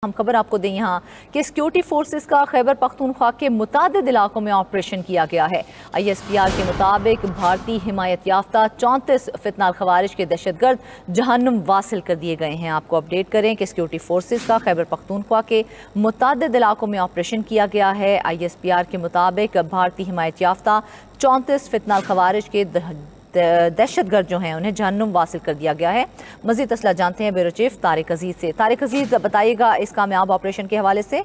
हम खबर आपको दें यहाँ कि सिक्योरिटी फोर्सेस का खैबर पख्तूनख्वा के मुतादिद इलाकों में ऑपरेशन किया गया है। ISPR के मुताबिक भारतीय हिमायत याफ्ता 34 फितनाल खवारिज के दहशतगर्द जहन्नुम वासिल कर दिए गए हैं। आपको अपडेट करें कि सिक्योरिटी फोर्सेस का खैबर पख्तूनख्वा के मुतादिद इलाकों में ऑपरेशन किया गया है। ISPR के मुताबिक भारतीय हिमायत याफ्ता 34 फितनाल खवारिज के दहशतगर्द जो हैं उन्हें जहन्नुम वासिल कर दिया गया है। मजीद तसला जानते हैं ब्यूरो चीफ तारिक अजीज से। तारिक अजीज, बताइएगा इस कामयाब ऑपरेशन के हवाले से।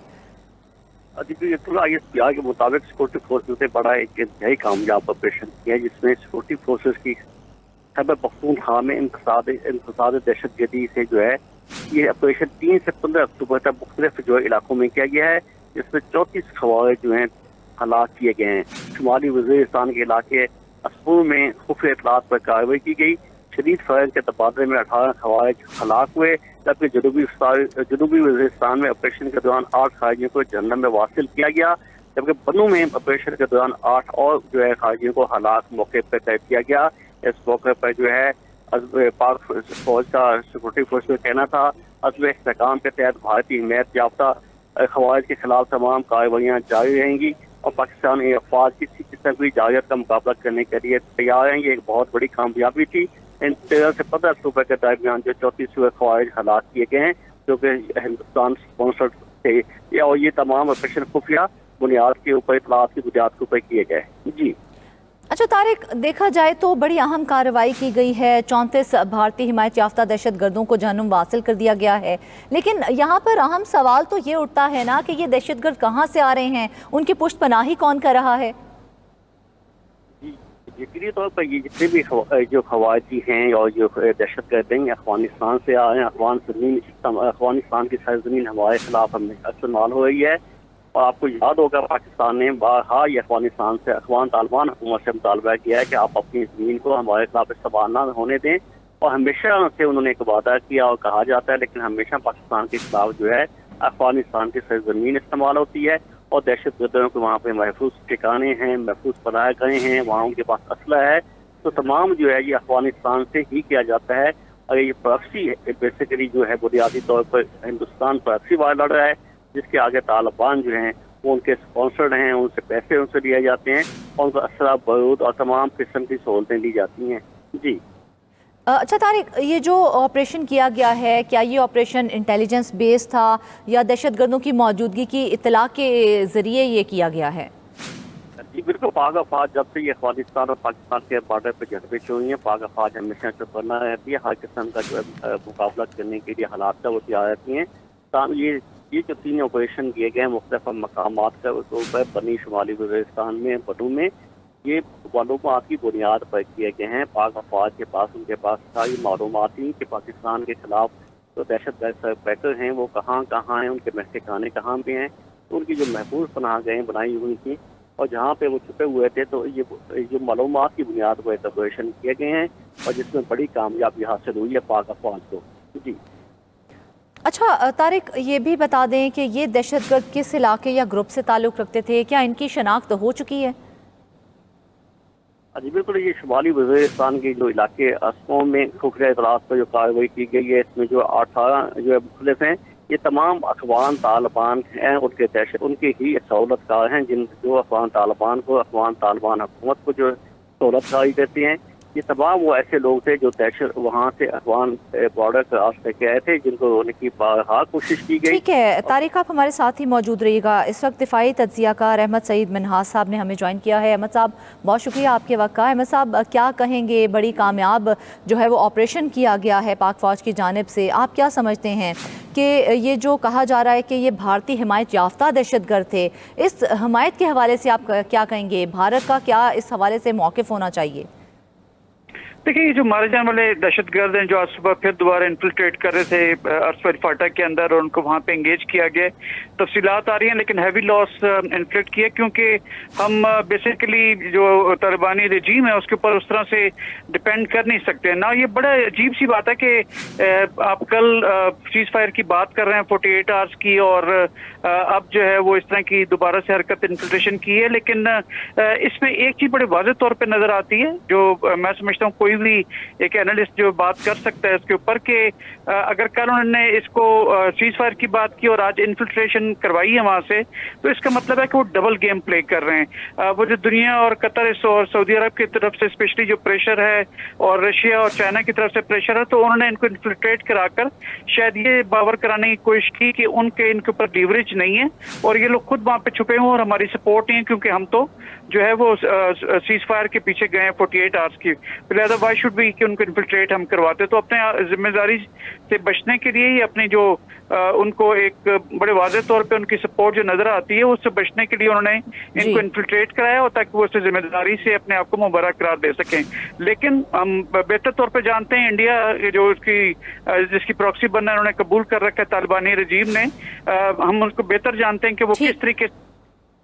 ISPR के मुताबिक सिक्योरिटी फोर्सेस से बड़ा एक इंतहाई कामयाब ऑपरेशन किया है, जिसमें सिक्योरिटी फोर्सेस की खैबर पख्तूनख्वा में इंतसाद दहशतगर्दी से जो है ये ऑपरेशन 3 से 15 अक्टूबर तक मुख्तलिफ जो है इलाकों में किया गया है, जिसमें 34 खवारिज जो हैं हलाक किए गए हैं। शुमाली वज़ीरिस्तान के इलाके असपुर में खुफिया इतलात पर कार्रवाई की गई। शदीद फायर के तबादले में 18 खवारिज हलाक हुए, जबकि जनूबी वज़ीरिस्तान में ऑपरेशन के दौरान 8 खारिजियों को जहन्नम में वासिल किया गया, जबकि बन्नू में ऑपरेशन के दौरान 8 और जो है खारिजियों को हलाक मौके पर तय किया गया। इस मौके पर जो है पाक फौज का सिक्योरिटी फोर्स में कहना था अज़्म इस्तेहकाम के तहत भारतीय हिमायत याफ्ता खवारिज के खिलाफ तमाम कार्रवाइयाँ जारी रहेंगी और पाकिस्तान अफवाज किसी किस्म की जायत का मुकाबला करने के लिए तैयार हैं। ये एक बहुत बड़ी कामयाबी थी। इन 13 से 15 अक्टूबर के दरमियान जो 34 खवारिज हलाक किए गए हैं, जो कि हिंदुस्तान स्पॉन्सर्ड थे, और ये तमाम ऑपरेशन खुफिया बुनियाद के ऊपर, इतलात की बुनियाद के ऊपर किए गए। जी अच्छा तारिक, देखा जाए तो बड़ी अहम कार्रवाई की गई है। 34 भारतीय हिमायत याफ्ता दहशतगर्दों को जहन्नुम वासिल कर दिया गया है, लेकिन यहाँ पर अहम सवाल तो ये उठता है ना कि ये दहशतगर्द कहाँ से आ रहे हैं, उनकी पुष्ट पनाही कौन कर रहा है? यकीनी तौर पर ये जितने भी जो खवारिजी हैं और जो दहशतगर्द हैं अफगानिस्तान से आ रहे हैं। अफगानिस्तान की सरजमीन हमारे खिलाफ इस्तेमाल हो रही है, और आपको याद होगा पाकिस्तान ने बारहा ये अफगानिस्तान से अफगान तालिबान हुकूमत से मुतालबा किया है कि आप अपनी ज़मीन को हमारे खिलाफ इस्तेमाल ना होने दें, और हमेशा उनसे उन्होंने एक वादा किया और कहा जाता है, लेकिन हमेशा पाकिस्तान के खिलाफ जो है अफगानिस्तान की सरजमीन इस्तेमाल होती है, और दहशतगर्दों के वहाँ पे महफूज ठिकाने हैं, महफूज पनाह गए हैं, वहाँ उनके पास असला है, तो तमाम जो है ये अफगानिस्तान से ही किया जाता है। और ये प्रॉक्सी बेसिकली जो है बुनियादी तौर पर हिंदुस्तान प्रॉक्सी वार लड़ रहा है, जिसके आगे तालिबान जो हैं वो उनके स्पॉन्सर्ड हैं, उनसे पैसे उनसे लिए जाते हैं, और उनको असला बरूद और तमाम किस्म की सहूलतें दी जाती हैं। जी अच्छा तारिक, ये जो ऑपरेशन किया गया है, क्या ये ऑपरेशन इंटेलिजेंस बेस्ड था या दहशतगर्दों की मौजूदगी की इत्तला के जरिए ये किया गया है? जी बिल्कुल, पाक अफवाज जब से ये अफगानिस्तान और पाकिस्तान के बॉर्डर पर झड़पें शुरू हुई हैं, पाक अफवाज हमेशा चौकन्ना रहती है, हर किस्म का जो है मुकाबला करने के लिए हालात का वो तैयार रहती हैं। ये जो 3 ऑपरेशन किए गए हैं मुख्तलिफ मकामात के ऊपर बनी शुमाली वज़ीरिस्तान में, बन्नू में, ये मालूमात की बुनियाद पर किए गए हैं। पाक अफवाज के पास उनके पास सारी मालूमात थी कि पाकिस्तान के खिलाफ जो दहशतगर्द सरपैकर हैं वो कहाँ कहाँ हैं, उनके ठिकाने कहाँ पे हैं, तो उनकी जो महफूज पनाह गए बनाई हुई थी और जहाँ पे वो छुपे हुए थे, तो ये जो मालूमात की बुनियाद पर ऑपरेशन किए गए हैं, और जिसमें बड़ी कामयाबी हासिल हुई है पाक अफवाज को। जी अच्छा तारिक, ये भी बता दें कि ये दहशतगर्द किस इलाके या ग्रुप से ताल्लुक़ रखते थे, क्या इनकी शनाख्त हो चुकी है? जी बिल्कुल, ये शुमाली वज़ीरिस्तान के जो इलाके असकों में खुफिया इतलात पर जो कार्रवाई की गई है, इसमें जो 18 जो है मुख्तलिफ हैं, ये तमाम अफगान तालिबान हैं, उनके ही सहूलतकार हैं, जो अफगान तालिबान हुकूमत को जो सहूलतकारी देते हैं। ये तमाम वो ऐसे लोग थे जो वहाँ से अफगान बॉर्डर क्रॉस करके आए थे, जिनको रोकने की बारहा कोशिश की गई। ठीक है तारिक, आप हमारे साथ ही मौजूद रहिएगा। इस वक्त दिफाई तज्जियाकार अहमद सईद मिन्हाज साहब ने हमें ज्वाइन किया है। अहमद साहब, बहुत शुक्रिया आपके वक्त का। अहमद साहब, क्या कहेंगे, बड़ी कामयाब जो है वो ऑपरेशन किया गया है पाक फौज की जानिब से, आप क्या समझते हैं कि ये जो कहा जा रहा है कि ये भारतीय हिमायत याफ्ता दहशतगर्द थे, इस हमायत के हवाले से आप क्या कहेंगे? भारत का क्या इस हवाले से मौक़िफ़ होना चाहिए? देखिए, ये जो मारे जाने वाले दहशतगर्द हैं जो आज सुबह फिर दोबारा इन्फिल्ट्रेट कर रहे थे अर्सफल फाटक के अंदर, और उनको वहाँ पे एंगेज किया गया, तफसीलात आ रही हैं, लेकिन हैवी लॉस इन्फ्लिक्ट किया, क्योंकि हम बेसिकली जो तालिबानी रजीम है उसके ऊपर उस तरह से डिपेंड कर नहीं सकते ना। ये बड़ा अजीब सी बात है कि आप कल सीज फायर की बात कर रहे हैं 48 आवर्स की, और अब जो है वो इस तरह की दोबारा से हरकत इन्फिल्ट्रेशन की है, लेकिन इसमें एक चीज बड़े वाज़ेह तौर पर नजर आती है जो मैं समझता हूँ कोई कोई भी एक एनालिस्ट जो बात कर सकता है इसके ऊपर कि अगर कल उन्होंने इसको सीज फायर की बात की और आज इन्फिल्ट्रेशन करवाई है वहां से, तो इसका मतलब है कि वो डबल गेम प्ले कर रहे हैं। वो जो दुनिया और कतर और सऊदी अरब की तरफ से स्पेशली जो प्रेशर है और रशिया और चाइना की तरफ से प्रेशर है, तो उन्होंने इनको इन्फिल्ट्रेट कराकर शायद ये बावर कराने की कोशिश की कि इनके ऊपर लीवरेज नहीं है और ये लोग खुद वहां पे छुपे हुए और हमारी सपोर्ट नहीं है, क्योंकि हम तो जो है वो सीज फायर के पीछे गए हैं 48 आवर्स की, लिहाजा वाई शुड बी कि उनको इन्फिल्ट्रेट हम करवाते। तो अपने जिम्मेदारी से बचने के लिए ही अपनी जो उनको एक बड़े वाज़ेह तौर पे उनकी सपोर्ट जो नजर आती है उससे बचने के लिए उन्होंने इनको इन्फिल्ट्रेट कराया, और ताकि वो उससे जिम्मेदारी से अपने आप को मुबारक करार दे सकें। लेकिन हम बेहतर तौर पे जानते हैं इंडिया जो उसकी जिसकी प्रॉक्सी बनना उन्होंने कबूल कर रखा है तालिबानी रजीम ने, हम उसको बेहतर जानते हैं कि वो किस तरीके।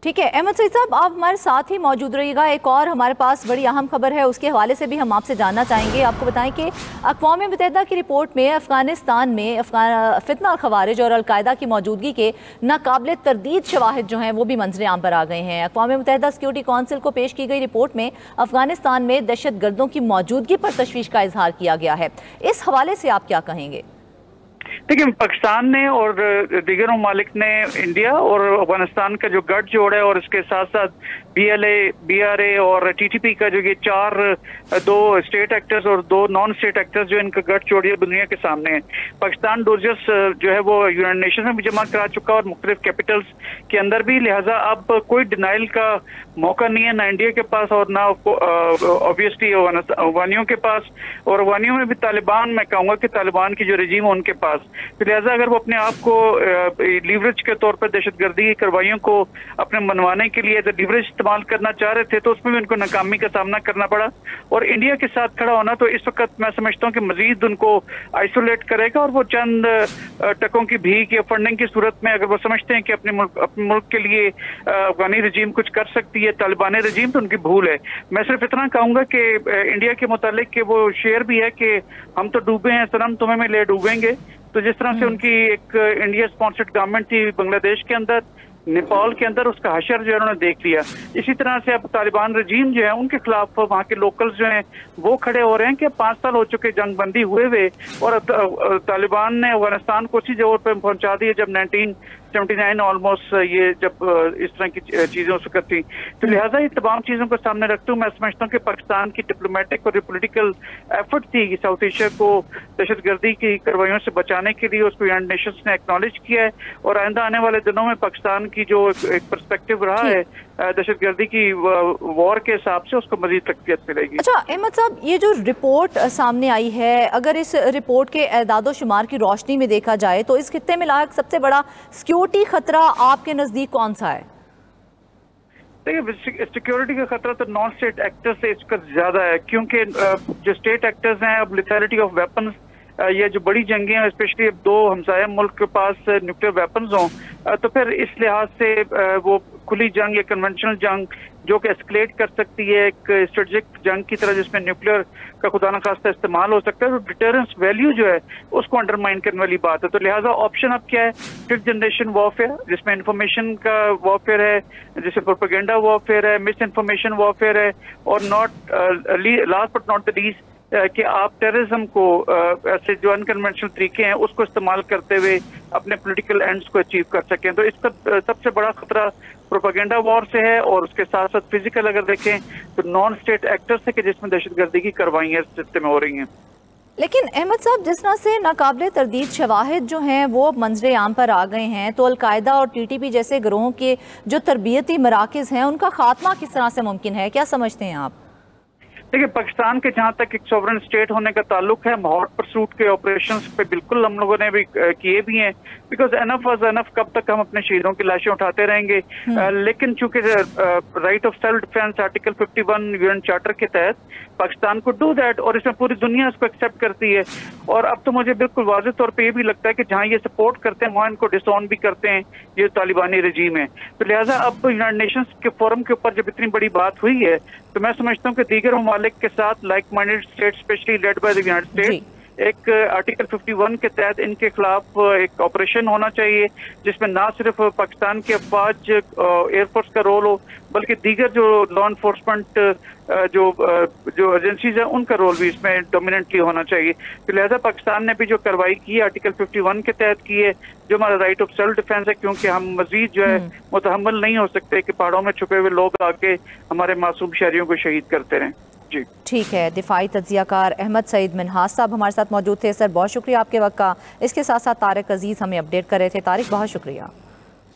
ठीक है अहमद सईद साहब, आप हमारे साथ ही मौजूद रहिएगा। एक और हमारे पास बड़ी अहम खबर है, उसके हवाले से भी हम आपसे जानना चाहेंगे। आपको बताएं कि अक़वाम मुत्तहिदा की रिपोर्ट में अफगानिस्तान में फितना खवारिज और अलकायदा की मौजूदगी के नाकाबिल तरदीद शवाहिद जो हैं वो भी मंजर आम पर आ गए हैं। अक़वाम मुत्तहिदा सिक्योरिटी काउंसिल को पेश की गई रिपोर्ट में अफगानिस्तान में दहशत गर्दों की मौजूदगी पर तशवीश का इजहार किया गया है। इस हवाले से आप क्या कहेंगे? देखिए, पाकिस्तान ने और दीगर ममालिक ने इंडिया और अफगानिस्तान का जो गठजोड़ है और इसके साथ साथ BLA, BRA और TTP का जो ये दो स्टेट एक्टर्स और दो नॉन स्टेट एक्टर्स जो इनका गठजोड़ है दुनिया के सामने है। पाकिस्तान डोजर्स जो है वो यूनाइटेड नेशन में भी जमा करा चुका और मुख्तलिफ कैपिटल्स के अंदर भी, लिहाजा अब कोई डिनाइल का मौका नहीं है ना इंडिया के पास और ना ऑब्वियसली अफगानियों के पास, और अफगानियों में भी तालिबान, मैं कहूँगा कि तालिबान की जो रजीम है उनके पास। तो लिहाजा अगर वो अपने आप को लीवरेज के तौर पर दहशतगर्दी की कार्रवाइयों को अपने मनवाने के लिए लीवरेज इस्तेमाल करना चाह रहे थे, तो उसमें भी उनको नाकामी का सामना करना पड़ा। और इंडिया के साथ खड़ा होना तो इस वक्त मैं समझता हूँ कि मजीद उनको आइसोलेट करेगा, और वो चंद टकों की भीख या फंडिंग की सूरत में अगर वो समझते हैं कि अपने मुल्क के लिए अफगानी रजीम कुछ कर सकती है, तालिबानी रजीम, तो उनकी भूल है। मैं सिर्फ इतना कहूँगा कि इंडिया के मुतालिक कि वो शेर भी है कि हम तो डूबे हैं सनम, तुम्हें में ले डूबेंगे। तो जिस तरह से उनकी एक इंडिया स्पॉन्सर्ड गवर्नमेंट थी बांग्लादेश के अंदर, नेपाल के अंदर, उसका हशर जो है उन्होंने देख लिया। इसी तरह से अब तालिबान रजीम जो है उनके खिलाफ वहाँ के लोकल्स जो हैं वो खड़े हो रहे हैं कि 5 साल हो चुके जंग बंदी हुए हुए, और तालिबान ने अफगानिस्तान को उसी जगह पर पहुंचा दिया जब 1979 ऑलमोस्ट ये जब इस तरह की चीजें हो सकती। तो लिहाजा ये तमाम चीजों को सामने रखते हुए मैं समझता हूँ कि पाकिस्तान की डिप्लोमेटिक और पोलिटिकल एफर्ट थी कि साउथ एशिया को दहशतगर्दी की कार्रवाइयों से बचाने के लिए, उसको यूनाइटेड नेशंस ने एक्नॉलेज किया है, और आइंदा आने वाले दिनों में पाकिस्तान की जो एक पर्सपेक्टिव रहा है दहशतगर्दी की वॉर के हिसाब से, उसको मजीद तकवीत मिलेगी। अच्छा अहमद साहब, ये जो रिपोर्ट सामने आई है, अगर इस रिपोर्ट के एदाद शुमार की रोशनी में देखा जाए तो इस खित्ते में लायक सबसे बड़ा सिक्योरिटी खतरा आपके नजदीक कौन सा है? देखिए, सिक्योरिटी का खतरा तो नॉन स्टेट एक्टर्स से इसका ज्यादा है, क्योंकि जो स्टेट एक्टर्स हैं, अब लिथैलिटी ऑफ वेपन्स, ये जो बड़ी जंगें हैं, स्पेशली अब 2 हमसाया मुल्क के पास न्यूक्लियर वेपन्स हों, तो फिर इस लिहाज से वो खुली जंग या कन्वेंशनल जंग जो कि एस्केलेट कर सकती है एक स्ट्रेटेजिक जंग की तरह, जिसमें न्यूक्लियर का खुदा न खास्ता इस्तेमाल हो सकता है, तो डिटरेंस वैल्यू जो है उसको अंडरमाइन करने वाली बात है। तो लिहाजा ऑप्शन अब क्या है? 5th जनरेशन वॉरफेयर, जिसमें इंफॉर्मेशन का वॉरफेयर है, जिसमें प्रोपेगेंडा वॉरफेयर है, मिस इन्फॉर्मेशन वॉरफेयर है, और last but not the least कि आप टेररिज्म को ऐसे जो अनकन्वेंशनल तरीके हैं उसको इस्तेमाल करते हुए अपने पॉलिटिकल एंड्स को अचीव कर सकें। तो इसका सबसे बड़ा खतरा प्रोपेगेंडा वॉर से है, और उसके साथ साथ फिजिकल अगर देखें तो नॉन स्टेट एक्टर्स से कि जिसमें दहशतगर्दी की कार्रवाइयां इस सिलसिले में हो रही हैं। लेकिन अहमद साहब, जिस तरह से नाकाबिल तरदीद शवाहिद जो हैं वो मंजरे आम पर आ गए हैं, तो अलकायदा और TTP जैसे ग्रोहों के जो तरबियती मराकज़ हैं उनका खात्मा किस तरह से मुमकिन है? क्या समझते हैं आप? देखिए, पाकिस्तान के जहाँ तक एक सॉवरेन स्टेट होने का ताल्लुक है, हॉट परसूट के ऑपरेशंस पे बिल्कुल हम लोगों ने भी किए भी हैं, बिकॉज एनफ वाज एनफ। कब तक हम अपने शहीदों की लाशें उठाते रहेंगे? लेकिन चूंकि right of self defence article 51 UN charter के तहत पाकिस्तान को डू दैट, और इसमें पूरी दुनिया इसको एक्सेप्ट करती है। और अब तो मुझे बिल्कुल वाज़ेह तौर पे ये भी लगता है कि जहाँ ये सपोर्ट करते हैं वहाँ इनको डिसऑन भी करते हैं, ये तालिबानी रजीम है। तो लिहाजा अब यूनाइटेड नेशंस के फोरम के ऊपर जब इतनी बड़ी बात हुई है, तो मैं समझता हूँ कि दीगर ममालिक के साथ like minded state, specially led by the United states, ایک आर्टिकल 51 के तहत इनके खिलाफ एक ऑपरेशन होना चाहिए जिसमें ना सिर्फ पाकिस्तान के अफवाज एयरफोर्स का रोल हो बल्कि दीगर जो लॉ इन्फोर्समेंट जो एजेंसीज हैं उनका रोल भी इसमें डोमिनेंटली होना चाहिए। तो लिहाजा पाकिस्तान ने भी जो कार्रवाई की है आर्टिकल 51 के तहत की है, जो हमारा राइट ऑफ सेल्फ डिफेंस है, क्योंकि हम मजीद जो है मुतहम्मिल नहीं हो सकते कि पहाड़ों में छुपे हुए लोग आके हमारे मासूम शहरियों को शहीद करते रहें। जी ठीक है। दिफाई तज्जियाकार अहमद सईद मिन्हाज साहब हमारे साथ मौजूद थे। सर बहुत शुक्रिया आपके वक्त का। इसके साथ साथ तारिक अजीज हमें अपडेट कर रहे थे। तारिक बहुत शुक्रिया।